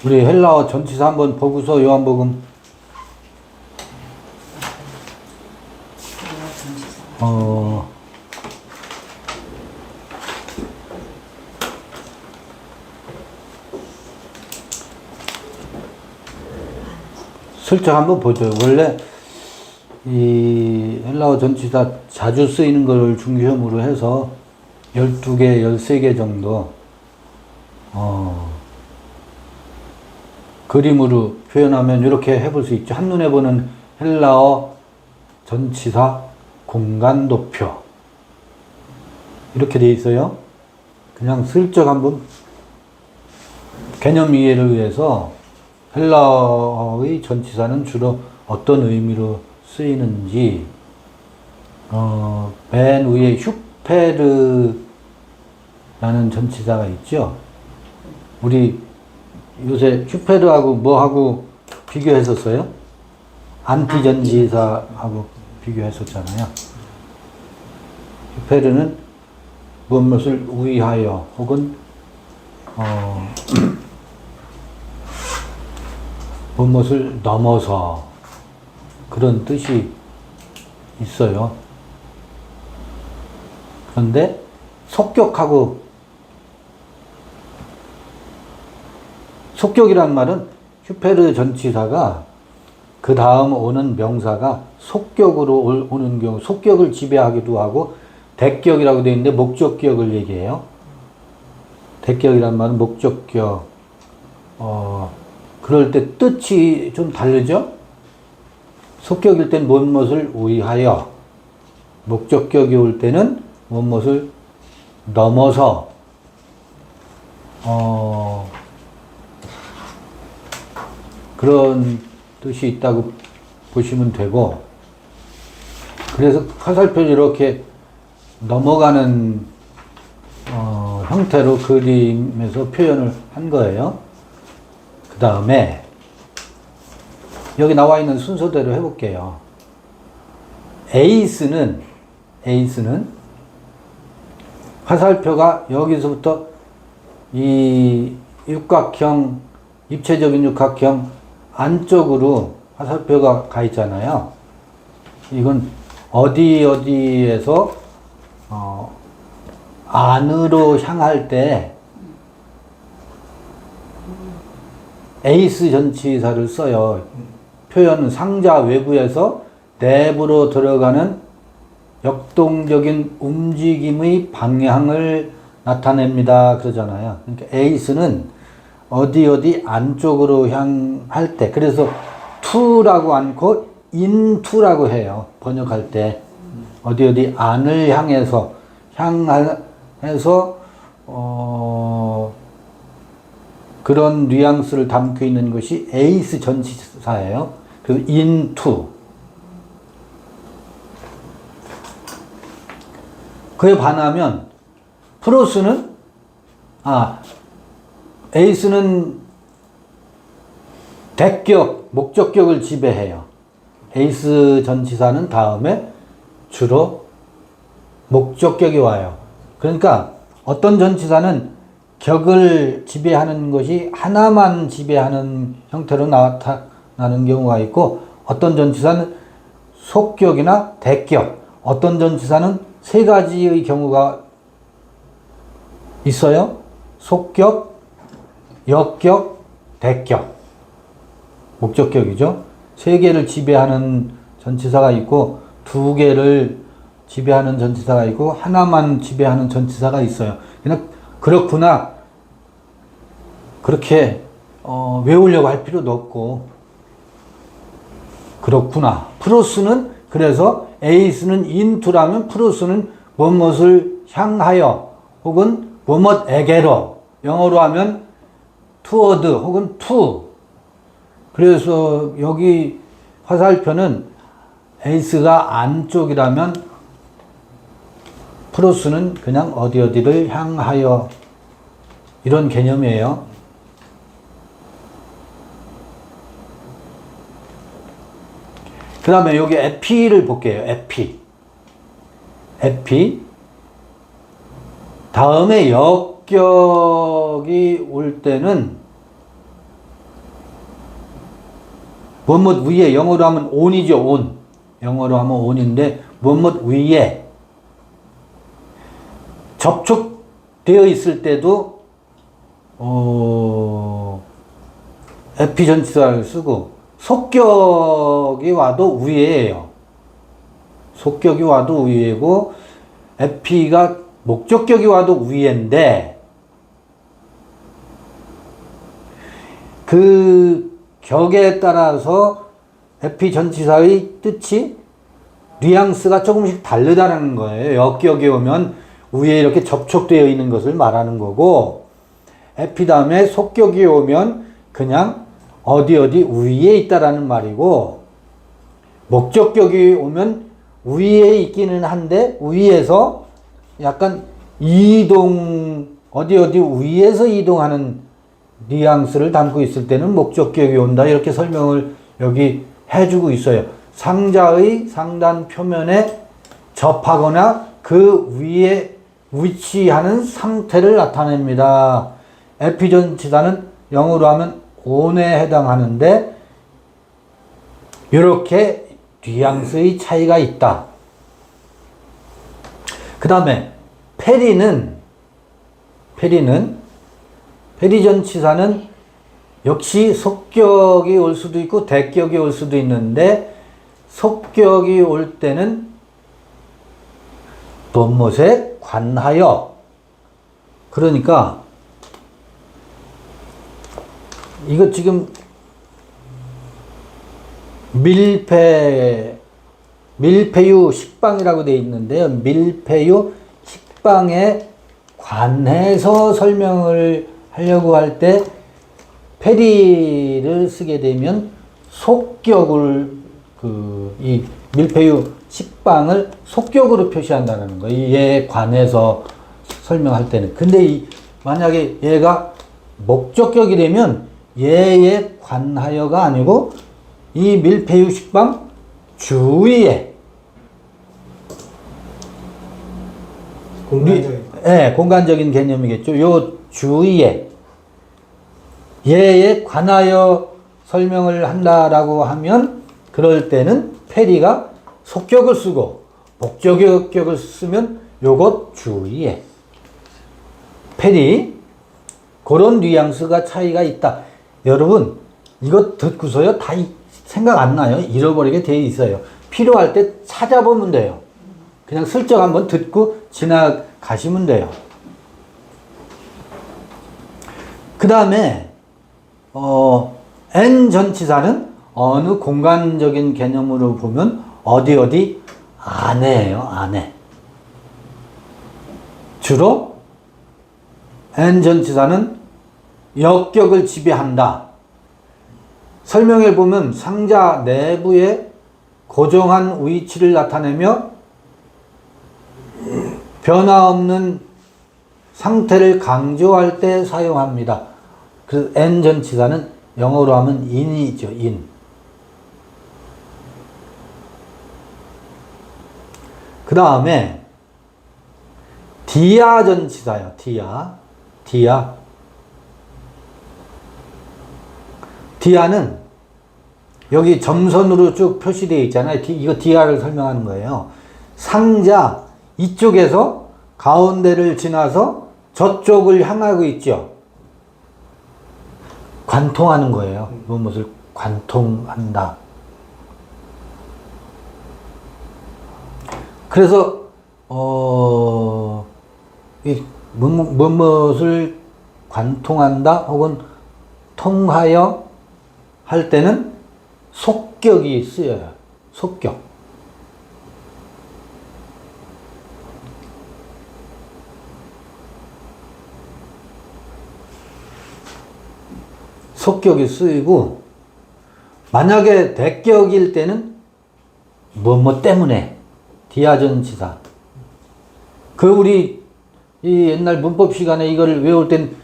우리 헬라어 전치사 한번 보고서 요한복음 슬쩍 한번 보죠. 원래 이 헬라어 전치사 자주 쓰이는 걸 중심으로 해서 12개, 13개 정도 그림으로 표현하면 이렇게 해볼 수 있죠. 한눈에 보는 헬라어 전치사 공간도표 이렇게 돼 있어요. 그냥 슬쩍 한번 개념 이해를 위해서 헬라어의 전치사는 주로 어떤 의미로 쓰이는지 맨 위에 휴페르라는 전치사가 있죠. 우리 요새 휴페르하고 뭐하고 비교했었어요? 안티전치사하고 비교했었잖아요. 휴페르는 무엇을 위하여 혹은 무엇을 넘어서 그런 뜻이 있어요. 그런데 속격이란 말은 휴페르 전치사가 그 다음 오는 명사가 속격으로 오는 경우 속격을 지배하기도 하고 대격이라고 되어 있는데 목적격을 얘기해요. 대격이란 말은 목적격. 그럴 때 뜻이 좀 다르죠? 속격일 땐 무엇을 위하여, 목적격이 올 때는 무엇을 넘어서, 그런 뜻이 있다고 보시면 되고, 그래서 화살표를 이렇게 넘어가는 형태로 그림에서 표현을 한 거예요. 그 다음에 여기 나와 있는 순서대로 해볼게요. 에이스는 화살표가 여기서부터 이 육각형, 입체적인 육각형 안쪽으로 화살표가 가 있잖아요. 이건 어디에서 안으로 향할 때 에이스 전치사를 써요. 표현은 상자 외부에서 내부로 들어가는 역동적인 움직임의 방향을 나타냅니다. 그러잖아요. 그러니까 에이스는 어디 안쪽으로 향할 때, 그래서 to라고 않고 into라고 해요. 번역할 때. 어디 안을 향해서 그런 뉘앙스를 담고 있는 것이 에이스 전치사예요. 그래서 into. 그에 반하면 프로스는 에이스는 대격, 목적격을 지배해요. 에이스 전치사는 다음에 주로 목적격이 와요. 그러니까 어떤 전치사는 격을 지배하는 것이 하나만 지배하는 형태로 나타나는 경우가 있고, 어떤 전치사는 속격이나 대격, 어떤 전치사는 세 가지의 경우가 있어요. 속격, 역격, 대격. 목적격이죠. 세 개를 지배하는 전치사가 있고, 두 개를 지배하는 전치사가 있고, 하나만 지배하는 전치사가 있어요. 그냥 그렇구나. 그렇게 외우려고 할 필요도 없고, 그렇구나. 프로스는 그래서 에이스는 into라면 프로스는 무엇을 향하여 혹은 무엇에게로, 영어로 하면 toward 혹은 to. 그래서 여기 화살표는 에이스가 안쪽이라면 프로스는 그냥 어디를 향하여, 이런 개념이에요. 그 다음에 여기 에피를 볼게요. 에피. 다음에 역격이 올 때는 무엇 위에, 영어로 하면 on이죠, on. 영어로 하면 on인데, 무엇 위에 접촉되어 있을 때도, 에피 전치사를 쓰고, 속격이 와도 위에예요. 속격이 와도 위에고, 에피가 목적격이 와도 위에인데, 그 격에 따라서 에피 전치사의 뜻이 뉘앙스가 조금씩 다르다는 거예요. 역격이 오면 위에 이렇게 접촉되어 있는 것을 말하는 거고, 에피 다음에 속격이 오면 그냥 어디 위에 있다라는 말이고, 목적격이 오면 위에 있기는 한데 위에서 약간 이동, 어디 위에서 이동하는 뉘앙스를 담고 있을 때는 목적격이 온다, 이렇게 설명을 여기 해주고 있어요. 상자의 상단 표면에 접하거나 그 위에 위치하는 상태를 나타냅니다. 에피 전치사는 영어로 하면 on에 해당하는데 이렇게 뉘앙스의 차이가 있다. 그 다음에 페리 전치사는 역시 속격이 올 수도 있고 대격이 올 수도 있는데, 속격이 올 때는 무엇에 관하여, 그러니까 이거 지금 밀폐유 식빵이라고 되어 있는데요. 밀폐유 식빵에 관해서 설명을 하려고 할 때 페리를 쓰게 되면 속격을, 이 밀폐유 식빵을 속격으로 표시한다는 거예요. 얘에 관해서 설명할 때는. 근데 만약에 얘가 목적격이 되면 얘에 관하여가 아니고 이 밀폐유 식빵 주위에, 공간적인 개념이겠죠. 요 주위에 얘에 관하여 설명을 한다라고 하면, 그럴 때는 페리가 속격을 쓰고 목적격을 쓰면 요것 주위에 페리, 그런 뉘앙스가 차이가 있다. 여러분 이거 듣고서요 다 생각 안 나요? 잃어버리게 돼 있어요. 필요할 때 찾아보면 돼요. 그냥 슬쩍 한번 듣고 지나가시면 돼요. 그 다음에 N 전치사는 어느 공간적인 개념으로 보면 어디 안에예요. 안에. 주로 N 전치사는 역격을 지배한다. 설명해 보면 상자 내부에 고정한 위치를 나타내며 변화 없는 상태를 강조할 때 사용합니다. 그래서 N 전치사는 영어로 하면 in이죠. in. 그 다음에 디아 전치사요. 디아는 여기 점선으로 쭉 표시되어 있잖아요. 이거 디아를 설명하는 거예요. 상자 이쪽에서 가운데를 지나서 저쪽을 향하고 있죠. 관통하는 거예요. 무엇을 관통한다. 그래서 무엇을 관통한다 혹은 통하여 할 때는 속격이 쓰여요. 속격. 속격이 쓰이고, 만약에 대격일 때는 뭐 때문에, 디아전치사. 우리 이 옛날 문법 시간에 이걸 외울 땐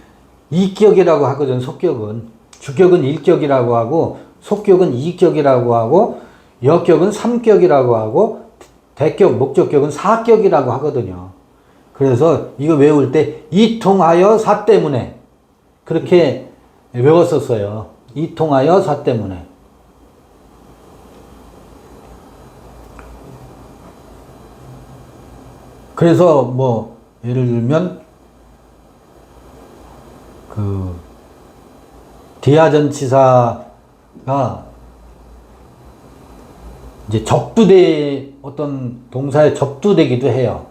이격이라고 하거든. 속격은 주격은 일격이라고 하고, 속격은 이격이라고 하고, 역격은 삼격이라고 하고, 대격 목적격은 사격이라고 하거든요. 그래서 이거 외울 때 이통하여 사 때문에 그렇게 외웠었어요. 이통하여 사 때문에. 그래서 뭐 예를 들면 그 디아전치사가 이제 접두대 어떤 동사에 접두되기도 해요.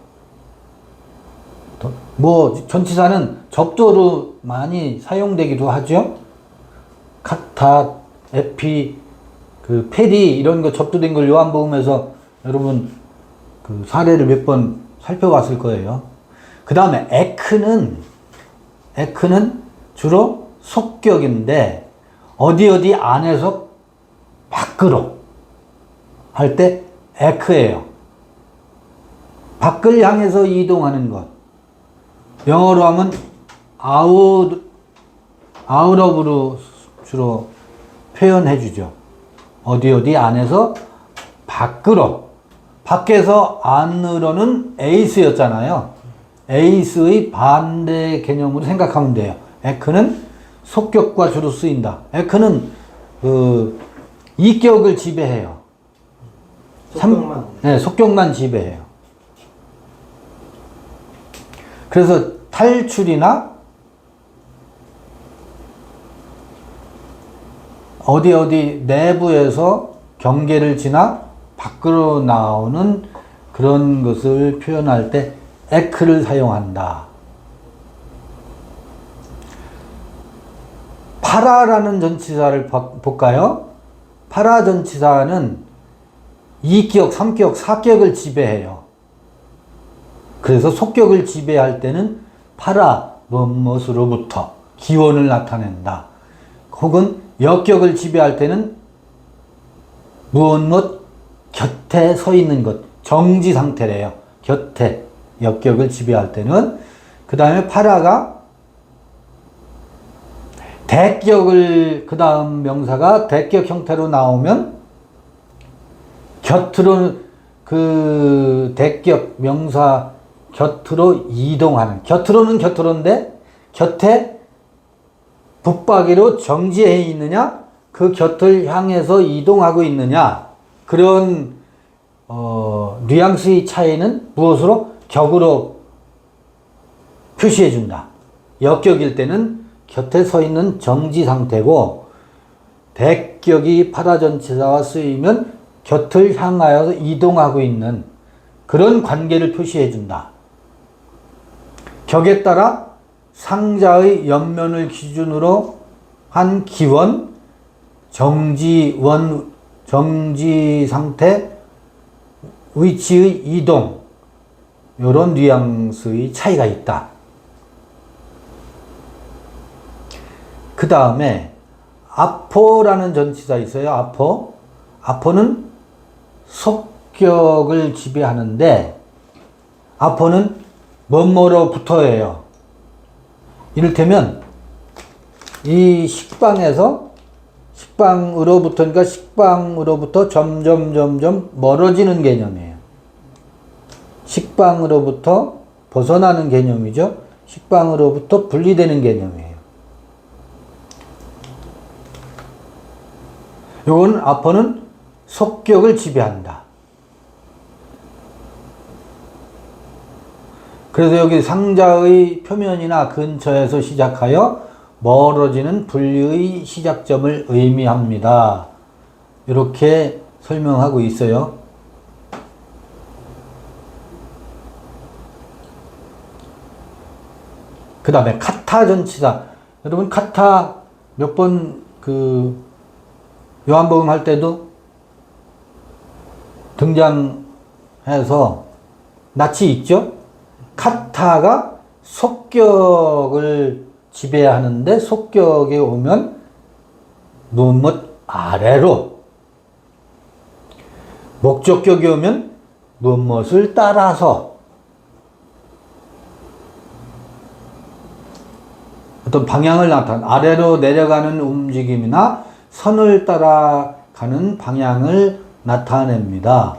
뭐 전치사는 접두어로 많이 사용되기도 하죠. 카타, 에피, 그 페리 이런 거 접두된 걸 요한복음에서 여러분 그 사례를 몇 번 살펴봤을 거예요. 그 다음에 에크는 주로 속격인데 어디 안에서 밖으로 할 때 에크예요. 밖을 향해서 이동하는 것. 영어로 하면 out of로 주로 표현해 주죠. 어디 안에서 밖으로. 밖에서 안으로는 에이스였잖아요. 에이스의 반대 개념으로 생각하면 돼요. 에크는 속격과 주로 쓰인다. 에크는 그 이격을 지배해요. 속격만. 네, 속격만 지배해요. 그래서 탈출이나 어디 내부에서 경계를 지나 밖으로 나오는 그런 것을 표현할 때 에크를 사용한다. 파라라는 전치사를 볼까요? 파라 전치사는 2격, 3격, 4격을 지배해요. 그래서 속격을 지배할 때는 파라 무엇으로부터 기원을 나타낸다. 혹은 역격을 지배할 때는 무엇 곁에 서 있는 것, 정지 상태래요. 곁에 역격을 지배할 때는. 그 다음에 파라가 대격을, 그 다음 명사가 대격 형태로 나오면 곁으로, 그 대격 명사 곁으로 이동하는, 곁으로는 곁으로인데 곁에 붙박이로 정지해 있느냐, 그 곁을 향해서 이동하고 있느냐, 그런 뉘앙스의 차이는 무엇으로? 격으로 표시해 준다. 역격일 때는 곁에 서 있는 정지 상태고, 대격이 파라전치사와 쓰이면 곁을 향하여서 이동하고 있는 그런 관계를 표시해 준다. 격에 따라 상자의 옆면을 기준으로 한 기원, 정지 상태, 위치의 이동, 이런 뉘앙스의 차이가 있다. 그 다음에 아포라는 전치사 있어요. 아포는 속격을 지배하는데, 아포는 뭐뭐로부터예요. 이를테면 이 식빵으로부터 점점 멀어지는 개념이에요. 식빵으로부터 벗어나는 개념이죠. 식빵으로부터 분리되는 개념이에요. 요건 아포는 속격을 지배한다. 그래서 여기 상자의 표면이나 근처에서 시작하여 멀어지는 분리의 시작점을 의미합니다. 이렇게 설명하고 있어요. 그 다음에 카타 전치사. 여러분 카타 몇 번 그 요한복음 할 때도 등장해서 낯이 있죠? 카타가 속격을 지배하는데, 속격에 오면 무엇 아래로, 목적격이 오면 무엇을 따라서, 어떤 방향을 아래로 내려가는 움직임이나 선을 따라가는 방향을 나타냅니다.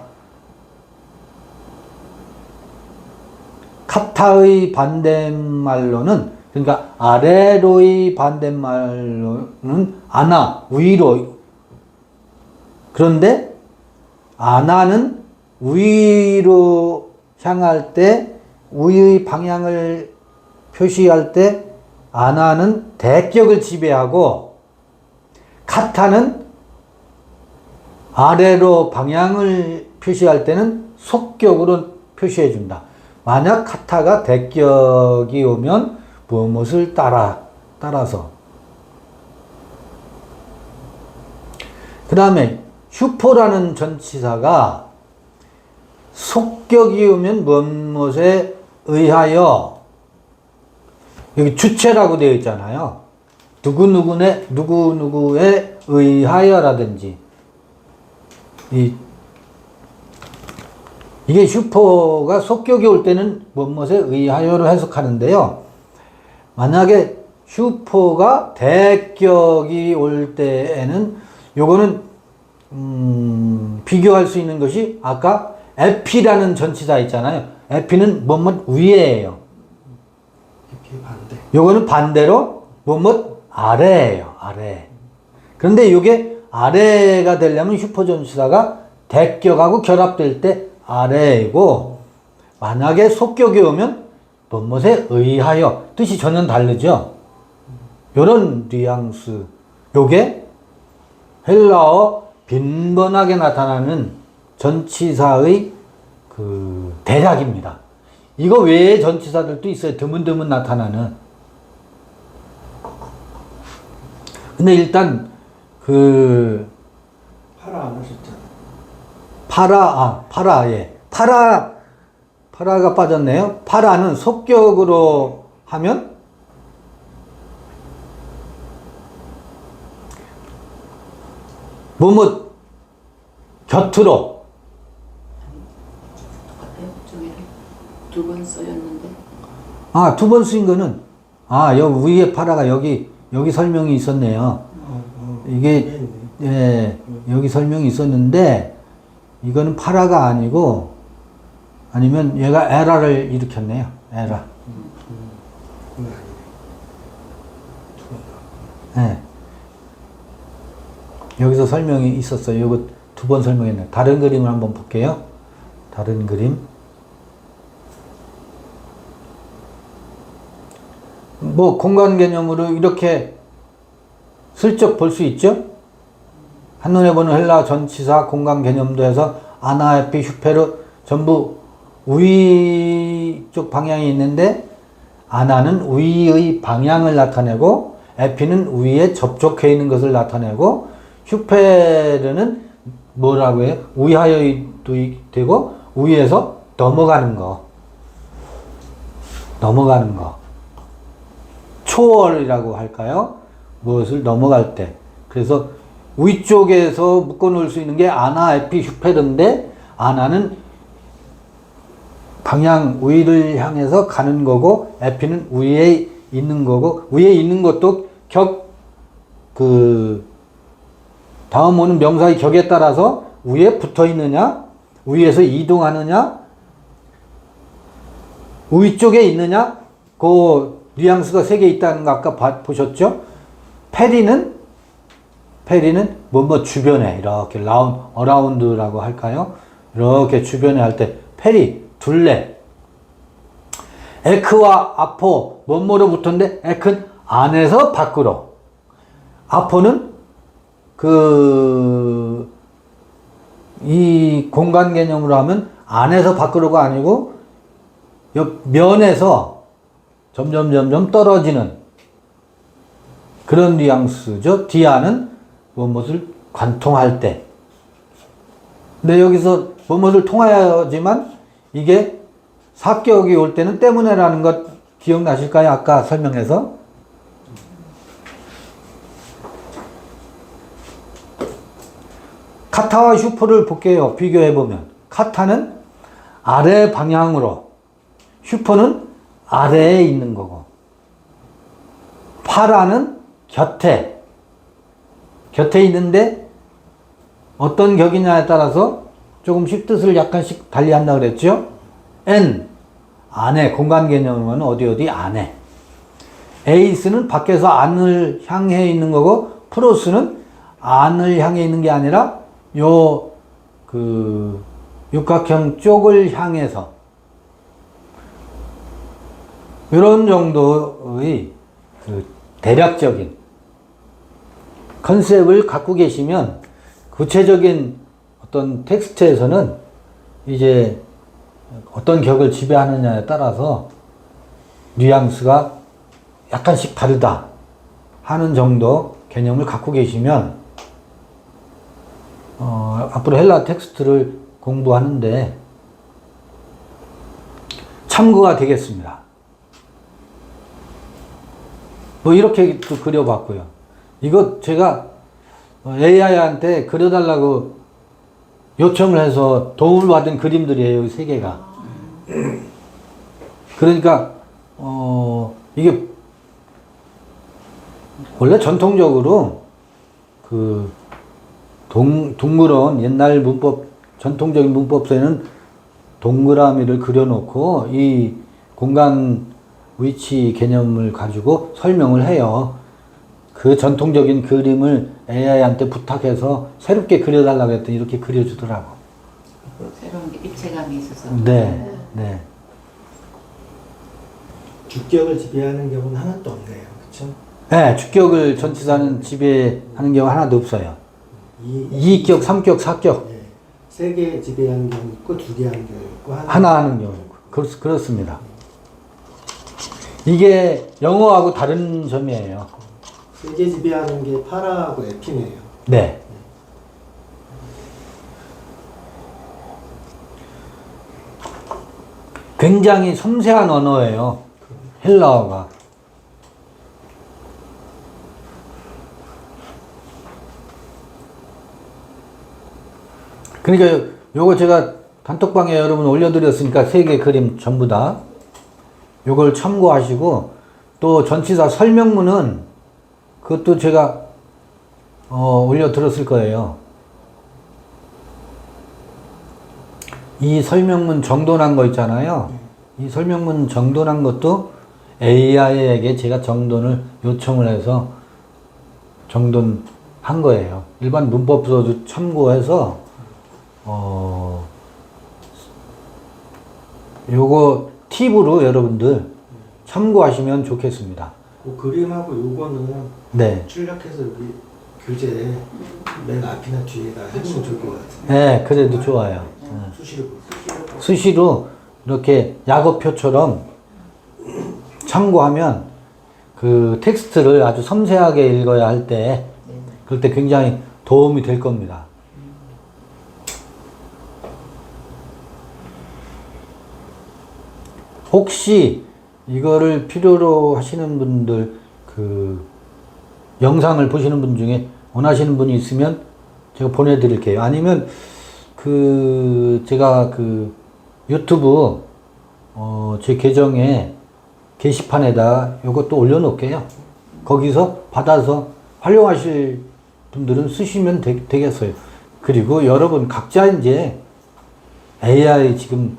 카타의 반대말로는, 그러니까 아래로의 반대말로는 아나, 위로. 그런데 아나는 위로 향할 때 우의 방향을 표시할 때 아나는 대격을 지배하고 카타는 아래로 방향을 표시할 때는 속격으로 표시해 준다. 만약 카타가 대격이 오면 무엇을 따라서. 그 다음에 슈퍼라는 전치사가 속격이 오면 무엇에 의하여, 여기 주체라고 되어 있잖아요. 누구누구에 의하여라든지, 이게 슈퍼가 속격이 올 때는 무엇에 의하여로 해석하는데요. 만약에 슈퍼가 대격이 올 때에는 요거는 비교할 수 있는 것이 아까 에피라는 전치사 있잖아요. 에피는 뭐뭐 위에예요. 이렇게 반대. 요거는 반대로 뭐뭐 아래예요. 아래. 그런데 이게 아래가 되려면 슈퍼 전치사가 대격하고 결합될 때 아래이고, 만약에 속격이 오면 뭐뭐에 의하여, 뜻이 전혀 다르죠. 요런 뉘앙스. 요게 헬라어 빈번하게 나타나는 전치사의 그 대략입니다. 이거 외에 전치사들도 있어요. 드문드문 나타나는. 근데 일단 파라 안 하셨잖아요. 파라가 빠졌네요. 파라는 속격으로 하면 뭐뭐 곁으로. 똑같아요. 저기를 두 번 써였는데. 두 번 쓰인 거는, 여기 위에 파라가 여기 설명이 있었네요. 이게, 여기 설명이 있었는데, 이거는 파라가 아니고, 아니면 얘가 에라를 일으켰네요. 에라. 그건 아니네. 예. 여기서 설명이 있었어요. 이거 두 번 설명했네요. 다른 그림을 한번 볼게요. 다른 그림. 뭐 공간 개념으로 이렇게 슬쩍 볼 수 있죠? 한눈에 보는 헬라 전치사 공간 개념도 해서 아나, 에피, 슈페르 전부 우위 쪽 방향이 있는데, 아나는 우위의 방향을 나타내고 에피는 우위에 접촉해 있는 것을 나타내고, 슈페르는 뭐라고 해요? 우위하여도 되고 우위에서 넘어가는 거. 초월이라고 할까요? 무엇을 넘어갈 때. 그래서 위쪽에서 묶어놓을 수 있는 게 아나, 에피, 슈페르인데, 아나는 방향 위를 향해서 가는 거고, 에피는 위에 있는 거고, 위에 있는 것도 다음 오는 명사의 격에 따라서 위에 붙어 있느냐, 위에서 이동하느냐, 위쪽에 있느냐, 그 뉘앙스가 3개 있다는 거 아까 보셨죠? 페리는 뭐 주변에 이렇게 어라운드라고 할까요? 이렇게 주변에 할 때 페리, 둘레. 에크와 아포, 뭐뭐로 붙었는데, 에크는 안에서 밖으로. 아포는 이 공간 개념으로 하면 안에서 밖으로가 아니고, 면에서 점점 떨어지는 그런 뉘앙스죠. 디아는 무엇을 관통할 때. 근데 여기서 무엇을 통하여지만 이게 사격이 올 때는 때문에라는 것 기억나실까요? 아까 설명해서. 카타와 슈퍼를 볼게요. 비교해보면. 카타는 아래 방향으로, 슈퍼는 아래에 있는 거고, 파라는 곁에 있는데 어떤 격이냐에 따라서 조금씩 뜻을 약간씩 달리한다 그랬죠? N, 안에, 공간 개념은 어디 안에. 에이스는 밖에서 안을 향해 있는 거고, 프로스는 안을 향해 있는 게 아니라 육각형 쪽을 향해서. 이런 정도의 그 대략적인 컨셉을 갖고 계시면 구체적인 어떤 텍스트에서는 이제 어떤 격을 지배하느냐에 따라서 뉘앙스가 약간씩 다르다 하는 정도 개념을 갖고 계시면 앞으로 헬라 텍스트를 공부하는데 참고가 되겠습니다. 뭐 이렇게 또 그려봤고요. 이거 제가 AI한테 그려달라고 요청을 해서 도움을 받은 그림들이에요. 이 세 개가. 그러니까 이게 원래 전통적으로 그 둥그런 옛날 문법, 전통적인 문법서에는 동그라미를 그려놓고 이 공간 위치 개념을 가지고 설명을 해요. 그 전통적인 그림을 AI한테 부탁해서 새롭게 그려달라고 했더니 이렇게 그려주더라고. 새로운 게 입체감이 있어서. 네, 네. 주격을 지배하는 경우는 하나도 없네요. 그렇죠? 네, 주격을 전치사는 지배하는 경우 하나도 없어요. 2격, 3격, 4격. 예. 3개 지배하는 경우 있고 2개 하는 경우 있고 하나 하는 경우. 그렇습니다. 이게 영어하고 다른 점이에요. 3개 지배하는 게 파라하고 에피네요. 네. 굉장히 섬세한 언어예요. 헬라어가. 그러니까 요거 제가 단톡방에 여러분 올려드렸으니까 3개 그림 전부 다 요걸 참고하시고 또 전치사 설명문은 그것도 제가 올려드렸을 거예요. 이 설명문 정돈한 거 있잖아요. 이 설명문 정돈한 것도 AI에게 제가 정돈을 요청을 해서 정돈한 거예요. 일반 문법서도 참고해서 요거 팁으로 여러분들 참고하시면 좋겠습니다. 그 그림하고 요거는 네. 출력해서 여기 교재 맨 앞이나 뒤에다 해주면 좋을 것 같아요. 네, 그래도 좋아요. 수시로 보세요. 수시로 이렇게 약어표처럼 참고하면 그 텍스트를 아주 섬세하게 읽어야 할 때 그럴 때 굉장히 도움이 될 겁니다. 혹시 이거를 필요로 하시는 분들, 그 영상을 보시는 분 중에 원하시는 분이 있으면 제가 보내드릴게요. 아니면 제가 유튜브 제 계정에 게시판에다 이것도 올려놓을게요. 거기서 받아서 활용하실 분들은 쓰시면 되겠어요. 그리고 여러분 각자 이제 AI 지금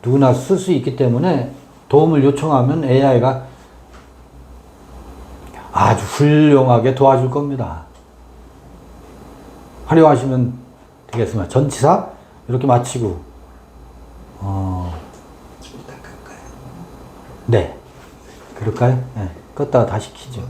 누구나 쓸 수 있기 때문에 도움을 요청하면 AI가 아주 훌륭하게 도와줄 겁니다. 활용하시면 되겠습니다. 전치사 이렇게 마치고 좀 닦을까요? 네, 그럴까요? 네, 껐다가 다시 키죠.